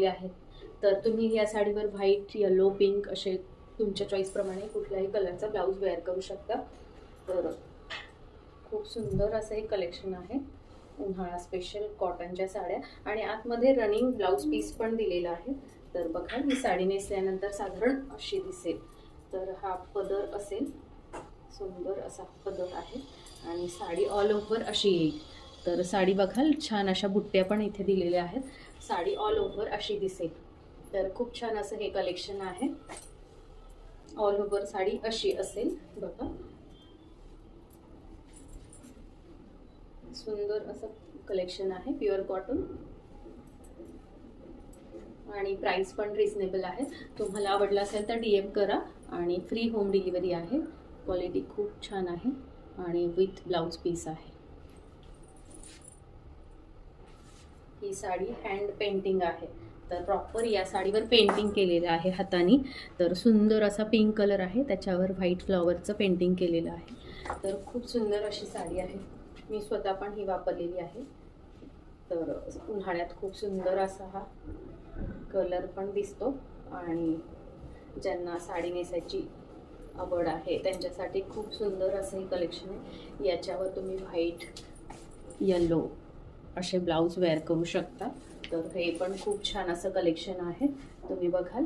आहेत. तर तुम्ही या साडीवर व्हाईट, येलो, पिंक असे तुमच्या चॉईसप्रमाणे कुठल्याही कलरचा ब्लाऊज वेअर करू शकता. तर खूप सुंदर असं हे कलेक्शन आहे, उन्हाळा स्पेशल कॉटनच्या साड्या. आणि आतमध्ये रनिंग ब्लाऊज पीस पण दिलेला आहे. तर बघा, ही साडी नेसल्यानंतर साधारण अशी दिसेल. तर हा पदर असेल, सुंदर असा पदर आहे आणि साडी ऑल ओव्हर अशी येईल. तर साडी बघाल, छान अशा बुट्ट्या पण इथे दिलेल्या आहेत. साडी ऑल ओव्हर अशी दिसेल. तर खूप छान असं हे कलेक्शन आहे. ऑल ओव्हर साडी अशी असेल बघा, सुंदर असं कलेक्शन आहे, प्युअर कॉटन. आणि प्राइस पण रिजनेबल आहे. तुम्हाला आवडला असेल तर DM करा आणि फ्री होम डिलिव्हरी आहे. क्वालिटी खूप छान आहे आणि विथ ब्लाऊज पीस आहे. ही साडी हँड पेंटिंग आहे. तर प्रॉपर या साडीवर पेंटिंग केलेलं आहे हाताने. तर सुंदर असा पिंक कलर आहे, त्याच्यावर व्हाईट फ्लॉवरचं पेंटिंग केलेलं आहे. तर खूप सुंदर अशी साडी आहे. मी स्वतः पण ही वापरलेली आहे. तर उन्हाळ्यात खूप सुंदर असा हा कलर पण दिसतो. आणि ज्यांना साडी नेसायची आवड आहे त्यांच्यासाठी खूप सुंदर असं हे कलेक्शन आहे. याच्यावर तुम्ही व्हाईट, येलो असे ब्लाऊज वेअर करू शकता. तर हे पण खूप छान असं कलेक्शन आहे, तुम्ही बघाल.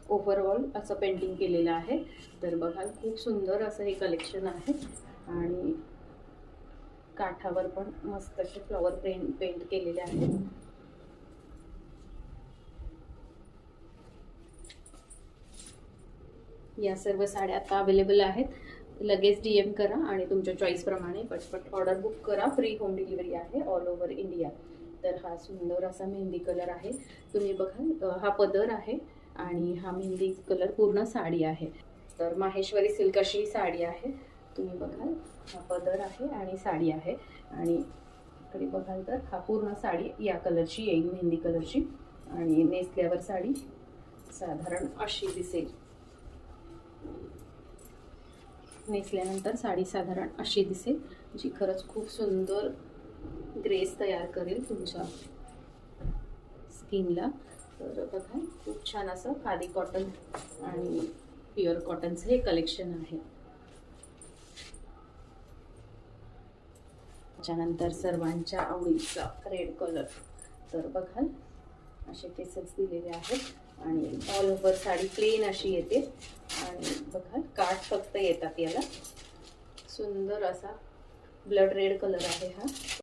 ओव्हरऑल असं पेंटिंग केलेलं आहे. तर बघाल, खूप सुंदर असं हे कलेक्शन आहे. आणि काठावर पण मस्त असे फ्लॉवर पेंट केलेले आहेत. या सर्व साड्या आता अवेलेबल आहेत. लगेच DM करा आणि तुमच्या चॉईसप्रमाणे पटपट ऑर्डर बुक करा. फ्री होम डिलिव्हरी आहे ऑल ओव्हर इंडिया. तर हा सुंदर असा मेहंदी कलर आहे, तुम्ही बघाल. हा पदर आहे आणि हा मेहंदी कलर पूर्ण साडी आहे. तर माहेश्वरी सिल्क अशी साडी आहे, तुम्ही बघाल. हा पदर आहे आणि साडी आहे. आणि इकडे बघाल तर हा पूर्ण साडी या कलरची येईल, मेहंदी कलरची. आणि नेसल्यावर साडी साधारण अशी दिसेल. नेसल्यानंतर साडी साधारण अशी दिसेल, जी खरंच खूप सुंदर ग्रेस तयार करेल तुमच्या स्किनला. तर बघा, खूप छान असं खादी कॉटन आणि प्युअर कॉटनचं हे कलेक्शन आहे. त्याच्यानंतर सर्वांच्या आवडीचा रेड कलर. तर बघाल, असे पीसेस दिलेले आहेत आणि ऑल ओव्हर साडी प्लेन अशी येते. आणि बघा, काठ फक्त येतात याला. सुंदर असा ब्लड रेड कलर आहे हा.